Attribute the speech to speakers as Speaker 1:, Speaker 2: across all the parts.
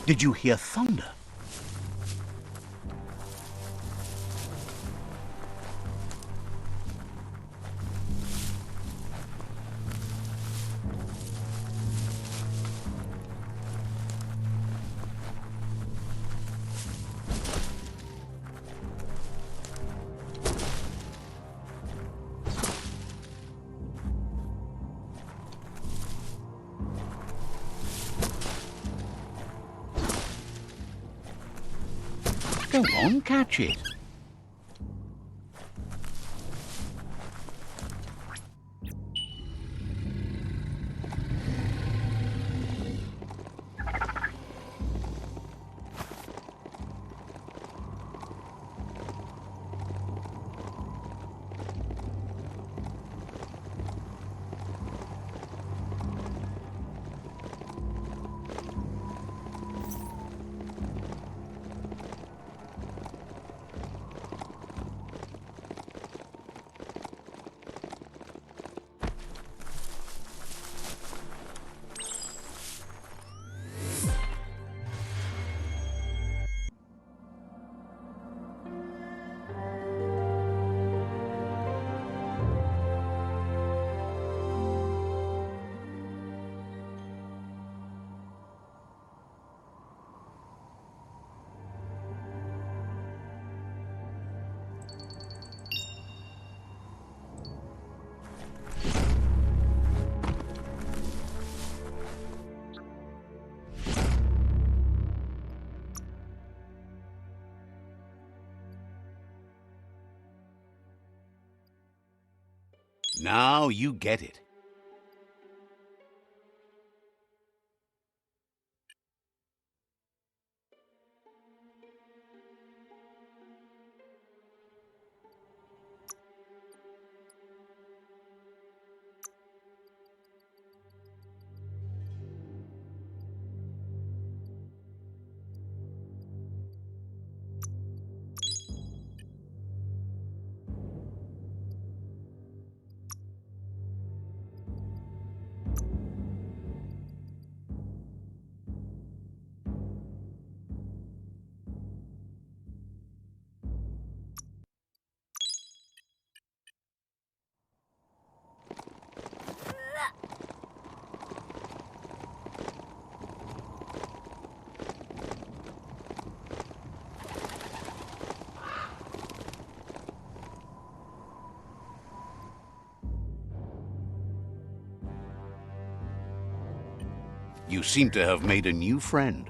Speaker 1: Did you hear thunder? Go on, catch it. Now you get it. You seem to have made a new friend.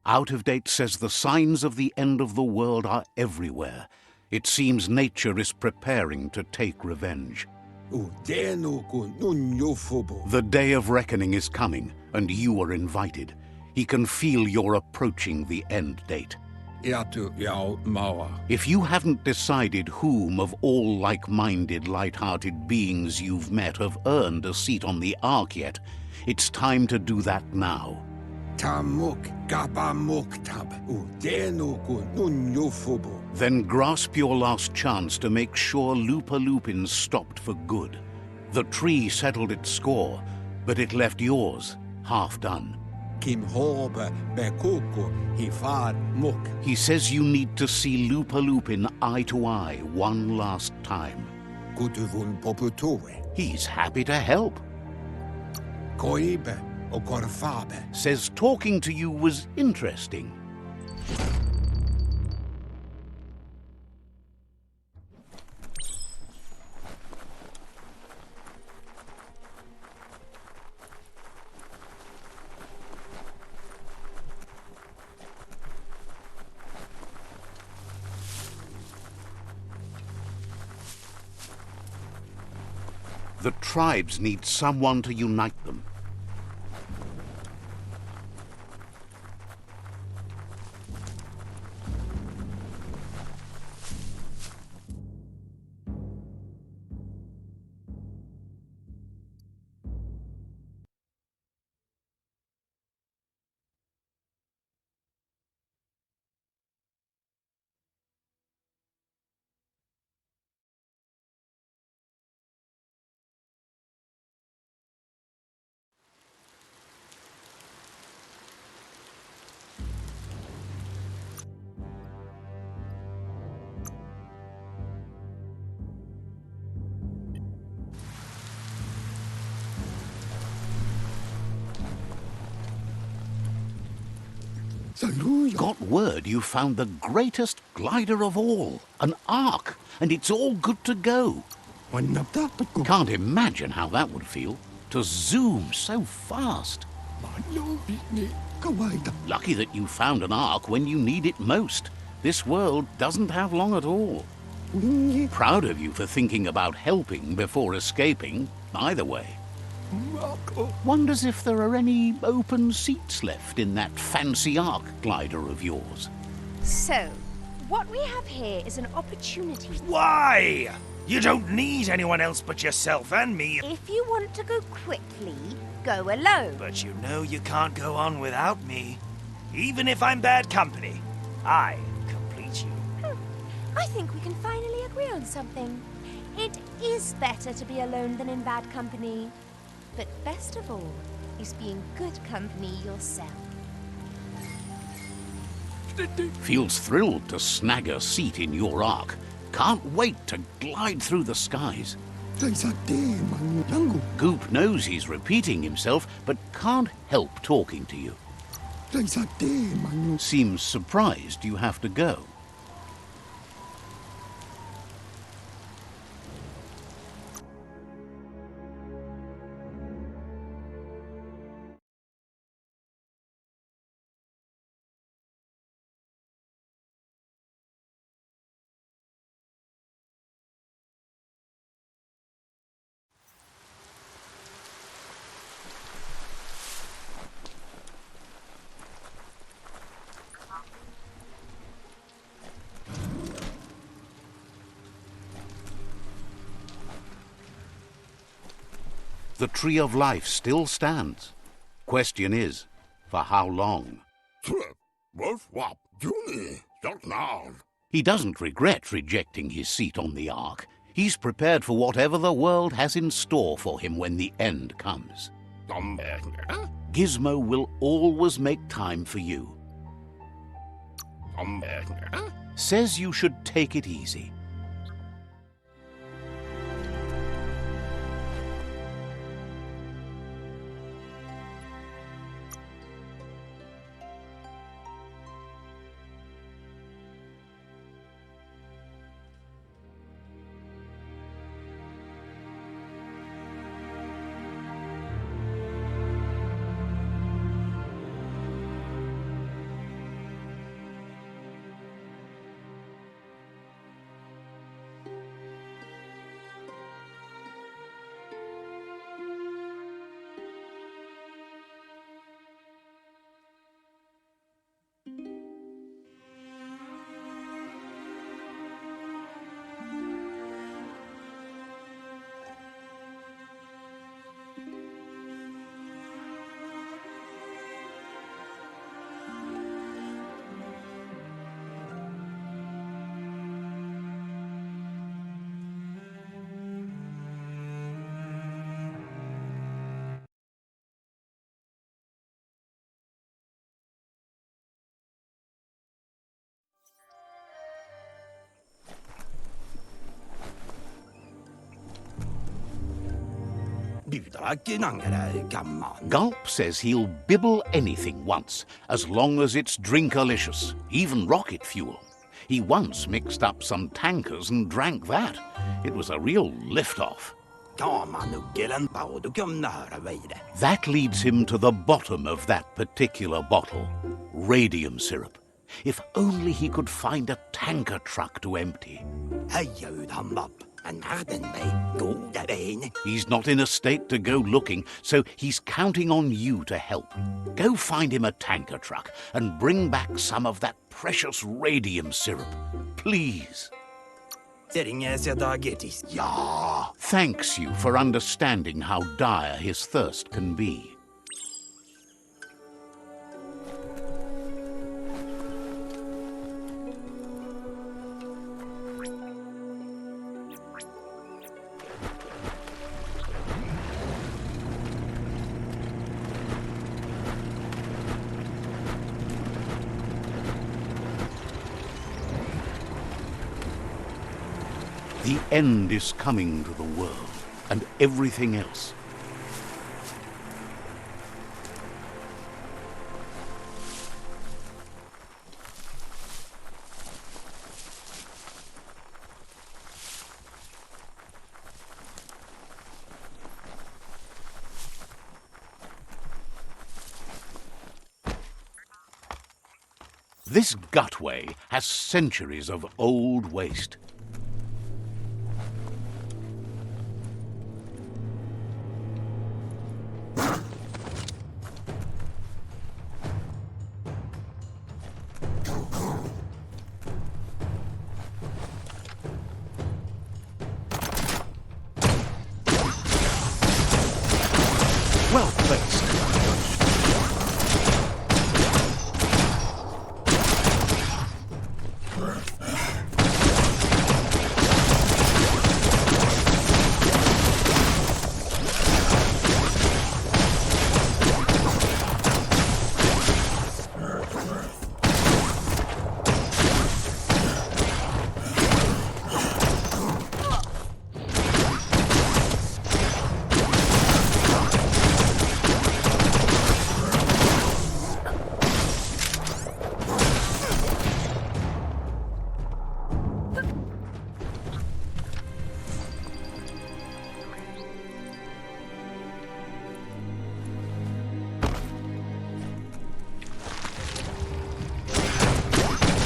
Speaker 1: Out of Date says the signs of the end of the world are everywhere. It seems nature is preparing to take revenge. The day of reckoning is coming, and you are invited. He can feel you're approaching the end date. If you haven't decided whom of all like-minded, light-hearted beings you've met have earned a seat on the Ark yet, it's time to do that now. Then grasp your last chance to make sure Lupa-Lupin's stopped for good. The tree settled its score, but it left yours half done. He says you need to see Lupa-Lupin eye to eye one last time. He's happy to help. Says talking to you was interesting. The tribes need someone to unite them. Got word you found the greatest glider of all, an ark, and it's all good to go. Can't imagine how that would feel, to zoom so fast. Lucky that you found an ark when you need it most. This world doesn't have long at all. Proud of you for thinking about helping before escaping, either way. Wonders if there are any open seats left in that fancy ark glider of yours.
Speaker 2: So, what we have here is an opportunity.
Speaker 3: Why? You don't need anyone else but yourself and me.
Speaker 2: If you want to go quickly, go alone.
Speaker 3: But you know you can't go on without me. Even if I'm bad company, I complete you.
Speaker 2: I think we can finally agree on something. It is better to be alone than in bad company. But best of all is being good company yourself.
Speaker 1: Feels thrilled to snag a seat in your ark. Can't wait to glide through the skies. Goop knows he's repeating himself, but can't help talking to you. Seems surprised you have to go. The Tree of Life still stands. Question is, for how long? He doesn't regret rejecting his seat on the Ark. He's prepared for whatever the world has in store for him when the end comes. Gizmo will always make time for you. Says you should take it easy. Gulp says he'll bibble anything once, as long as it's drinkalicious, even rocket fuel. He once mixed up some tankers and drank that. It was a real lift-off. That leads him to the bottom of that particular bottle, radium syrup. If only he could find a tanker truck to empty. He's not in a state to go looking, so he's counting on you to help. Go find him a tanker truck and bring back some of that precious radium syrup. Please. Yeah. Thanks you for understanding how dire his thirst can be. The end is coming to the world, and everything else. This gutway has centuries of old waste. Well placed.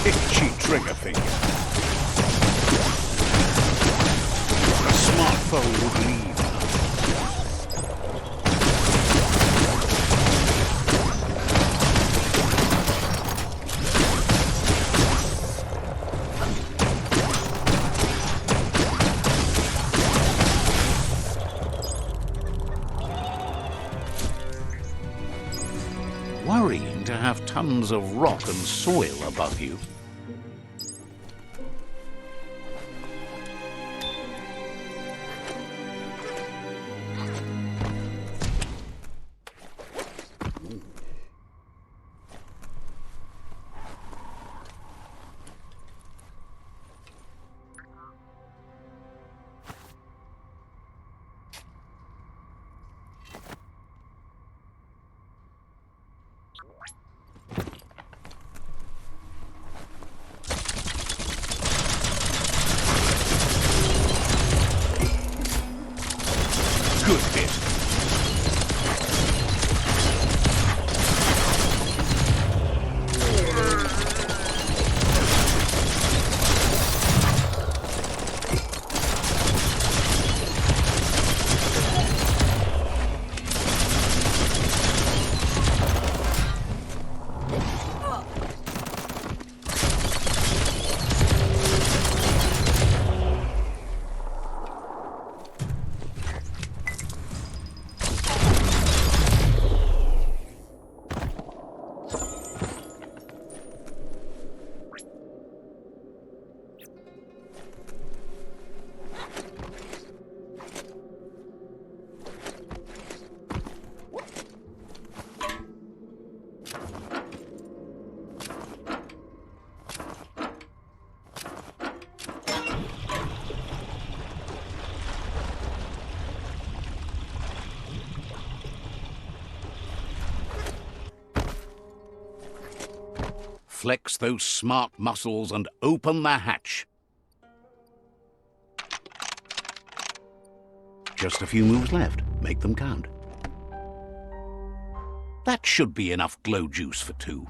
Speaker 1: Itchy trigger finger. A smartphone would leave. Worrying to have tons of rock and soil above you. Good bit. Flex those smart muscles and open the hatch. Just a few moves left. Make them count. That should be enough glow juice for two.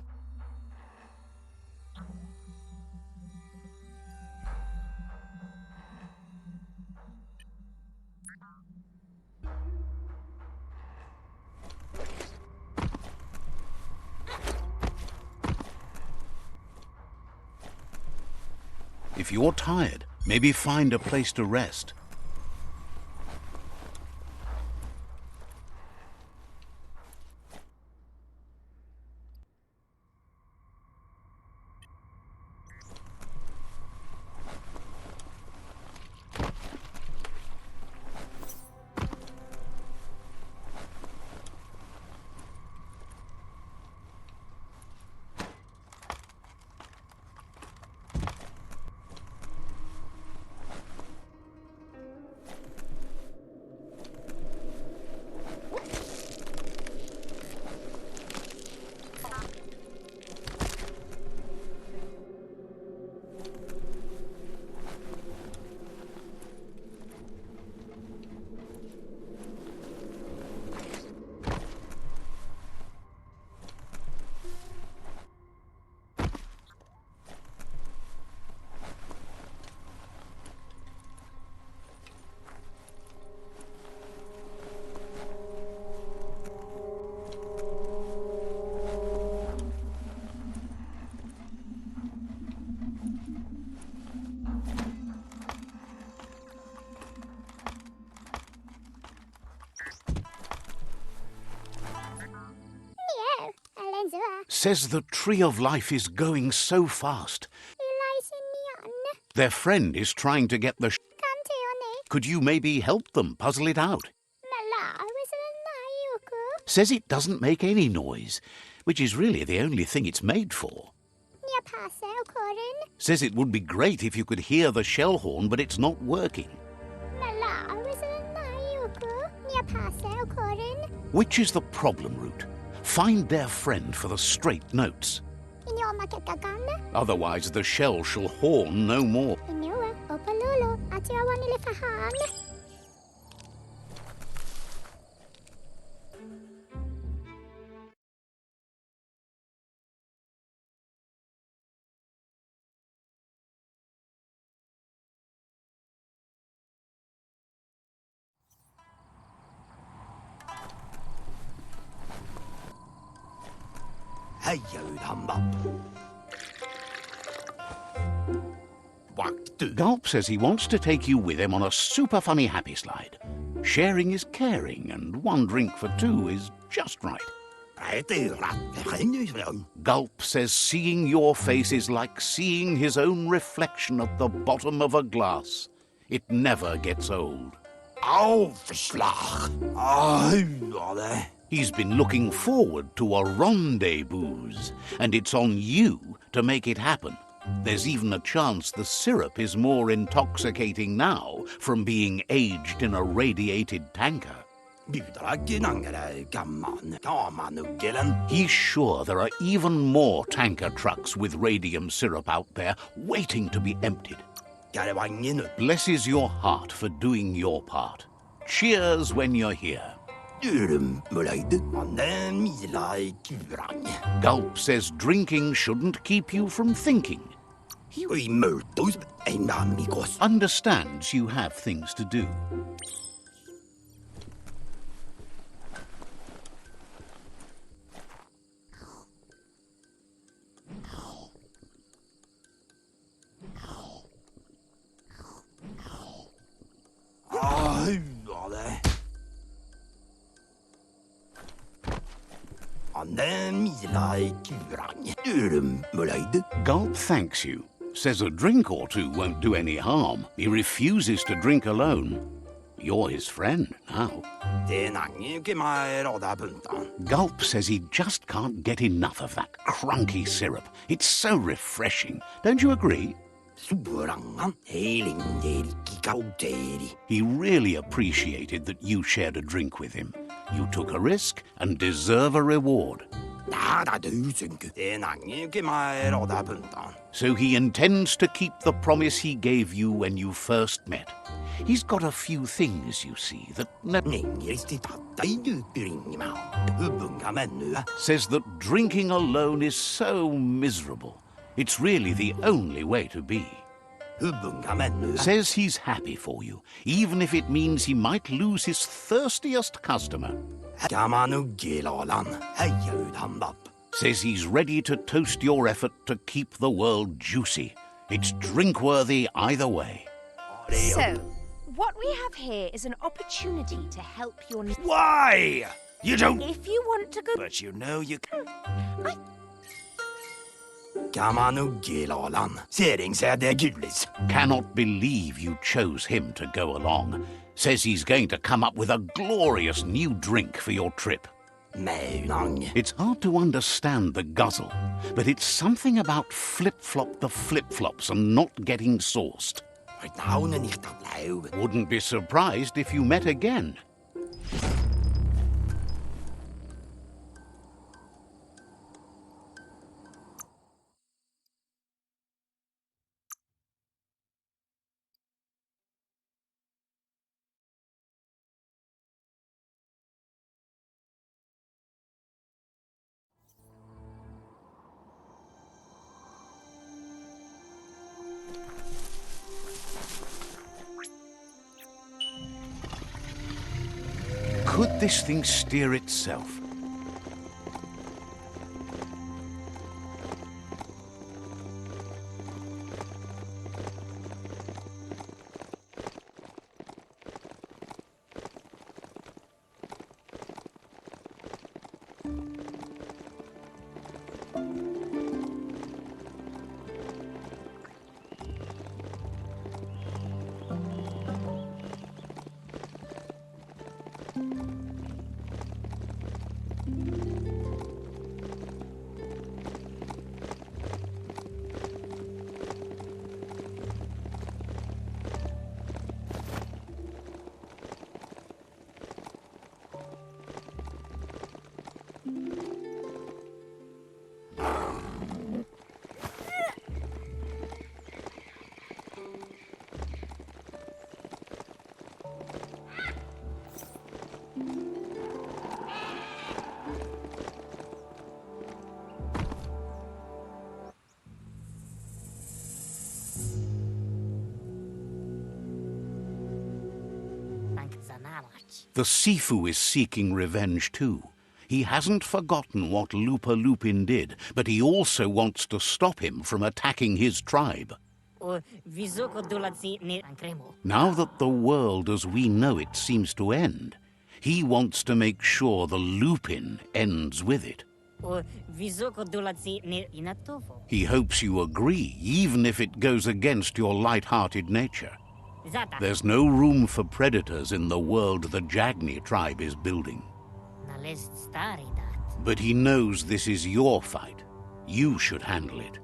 Speaker 1: If you're tired, maybe find a place to rest. Says the Tree of Life is going so fast. Their friend is trying to get the Could you maybe help them puzzle it out? Says it doesn't make any noise, which is really the only thing it's made for. Says it would be great if you could hear the shell horn, but it's not working. Which is the problem route? Find their friend for the straight notes. Otherwise the shell shall horn no more. Gulp says he wants to take you with him on a super funny happy slide. Sharing is caring, and one drink for two is just right. Gulp says seeing your face is like seeing his own reflection at the bottom of a glass. It never gets old. He's been looking forward to a rendezvous, and it's on you to make it happen. There's even a chance the syrup is more intoxicating now from being aged in a radiated tanker. He's sure there are even more tanker trucks with radium syrup out there waiting to be emptied. Blesses your heart for doing your part. Cheers when you're here. Gulp says drinking shouldn't keep you from thinking. Understands you have things to do. Gulp thanks you. Says a drink or two won't do any harm. He refuses to drink alone. You're his friend now. Gulp says he just can't get enough of that crunky syrup. It's so refreshing. Don't you agree? He really appreciated that you shared a drink with him. You took a risk and deserve a reward. So he intends to keep the promise he gave you when you first met. He's got a few things, you see, that says that drinking alone is so miserable. It's really the only way to be. Says he's happy for you, even if it means he might lose his thirstiest customer. Says he's ready to toast your effort to keep the world juicy. It's drink-worthy either way.
Speaker 2: So, what we have here is an opportunity to help your...
Speaker 3: Why? You don't...
Speaker 2: If you want to go...
Speaker 3: But you know you...
Speaker 2: I...
Speaker 1: Cannot believe you chose him to go along. Says he's going to come up with a glorious new drink for your trip. It's hard to understand the guzzle, but it's something about flip-flop the flip-flops and not getting sauced. Wouldn't be surprised if you met again. Could this thing steer itself? The Sifu is seeking revenge too. He hasn't forgotten what Lupa Lupin did, but he also wants to stop him from attacking his tribe. Now that the world as we know it seems to end, he wants to make sure the Lupin ends with it. He hopes you agree, even if it goes against your light-hearted nature. There's no room for predators in the world the Jagni tribe is building. But he knows this is your fight. You should handle it.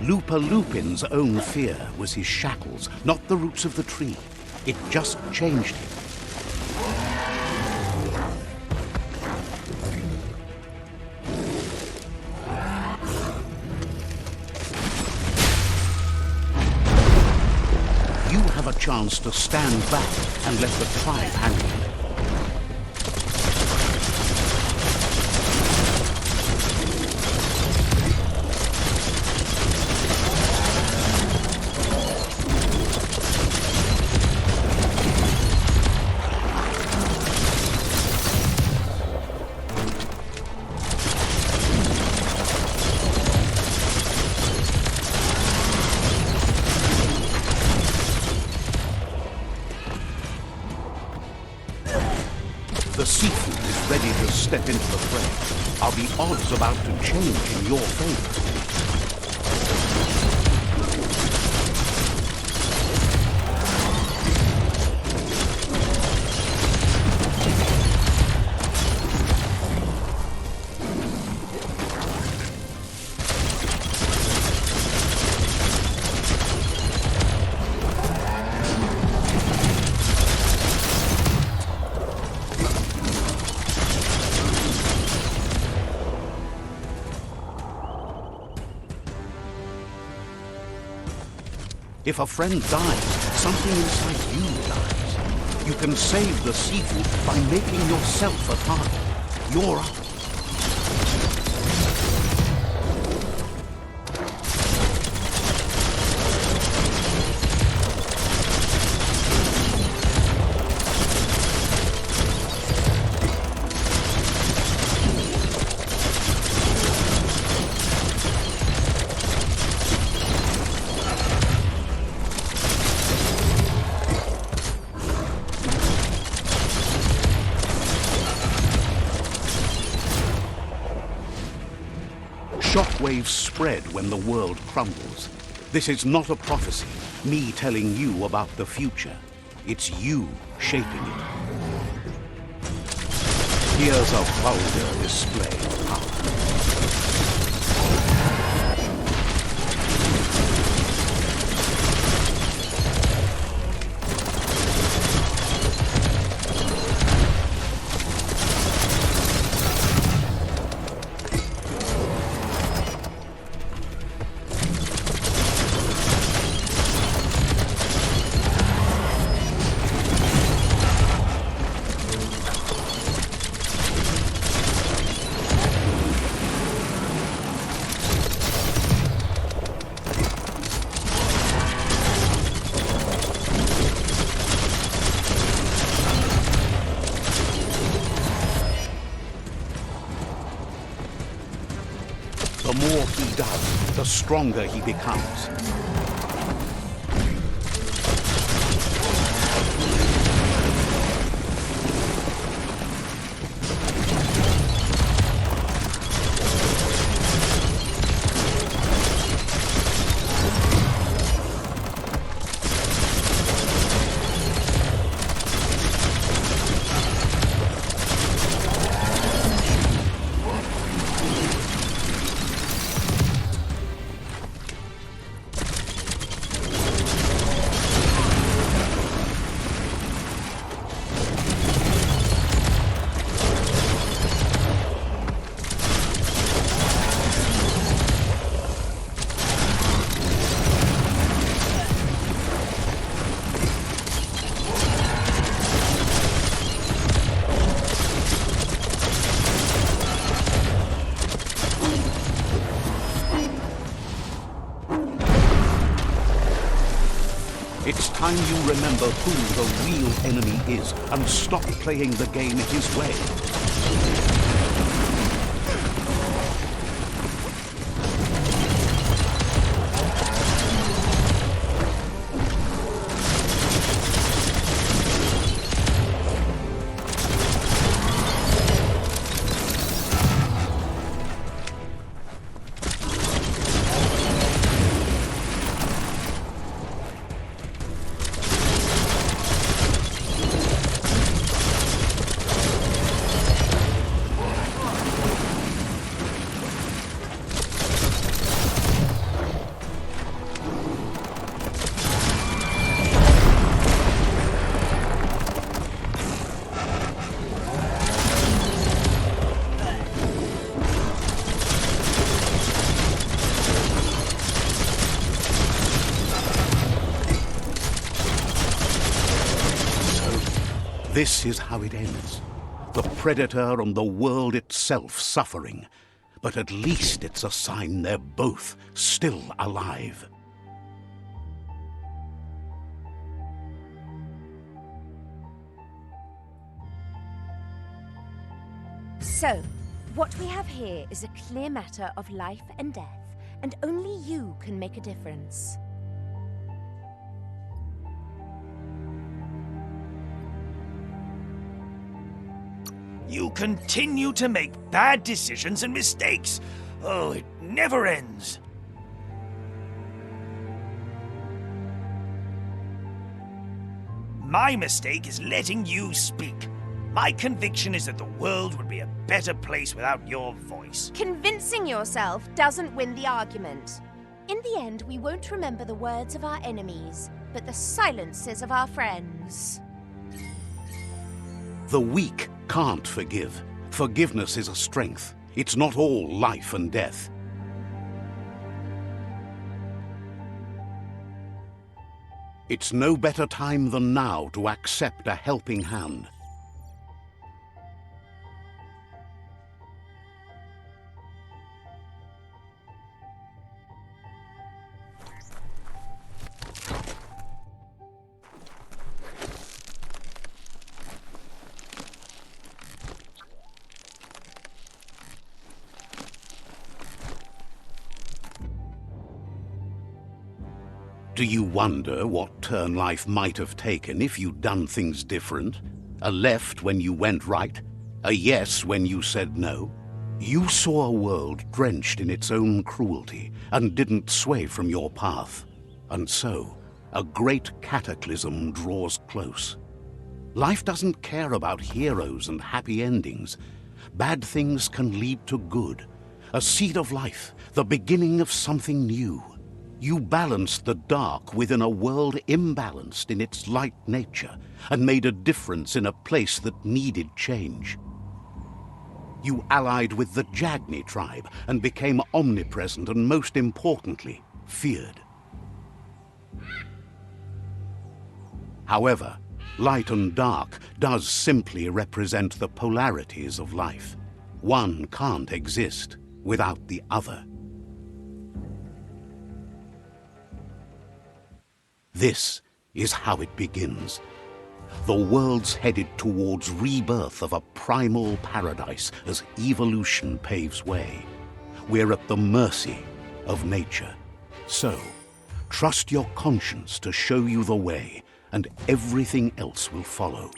Speaker 1: Lupa Lupin's own fear was his shackles, not the roots of the tree. It just changed him. You have a chance to stand back and let the tribe handle it. The Sifu is ready to step into the fray. Are the odds about to change in your favor? If a friend dies, something inside you dies. You can save the Sifu by making yourself a target. You're up. shockwaves spread when the world crumbles. This is not a prophecy, me telling you about the future. It's you shaping it. Here's a vulgar display of power. The more he does, the stronger he becomes. It's time you remember who the real enemy is and stop playing the game his way. This is how it ends. The Predator and the world itself suffering. But at least it's a sign they're both still alive.
Speaker 2: So, what we have here is a clear matter of life and death, and only you can make a difference.
Speaker 3: You continue to make bad decisions and mistakes. Oh, it never ends. My mistake is letting you speak. My conviction is that the world would be a better place without your voice.
Speaker 2: Convincing yourself doesn't win the argument. In the end, we won't remember the words of our enemies, but the silences of our friends.
Speaker 1: The weak can't forgive. Forgiveness is a strength. It's not all life and death. It's no better time than now to accept a helping hand. Do you wonder what turn life might have taken if you'd done things different? A left when you went right? A yes when you said no? You saw a world drenched in its own cruelty and didn't sway from your path. And so, a great cataclysm draws close. Life doesn't care about heroes and happy endings. Bad things can lead to good. A seed of life, the beginning of something new. You balanced the dark within a world imbalanced in its light nature and made a difference in a place that needed change. You allied with the Jagni tribe and became omnipresent and, most importantly, feared. However, light and dark does simply represent the polarities of life. One can't exist without the other. This is how it begins. The world's headed towards rebirth of a primal paradise as evolution paves way. We're at the mercy of nature. So, trust your conscience to show you the way, and everything else will follow.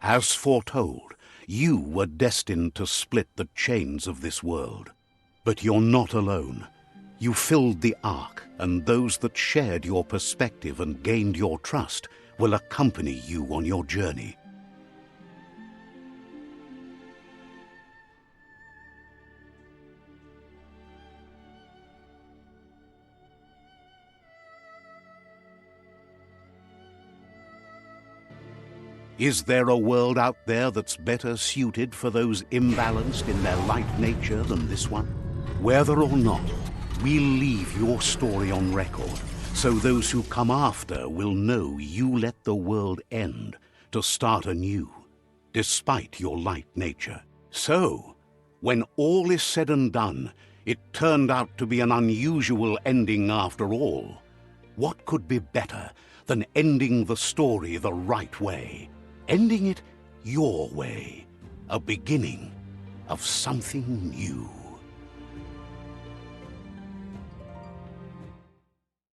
Speaker 1: As foretold, you were destined to split the chains of this world. But you're not alone. You filled the Ark, and those that shared your perspective and gained your trust will accompany you on your journey. Is there a world out there that's better suited for those imbalanced in their light nature than this one? Whether or not, we'll leave your story on record, so those who come after will know you let the world end to start anew, despite your light nature. So, when all is said and done, it turned out to be an unusual ending after all. What could be better than ending the story the right way? Ending it your way, a beginning of something new.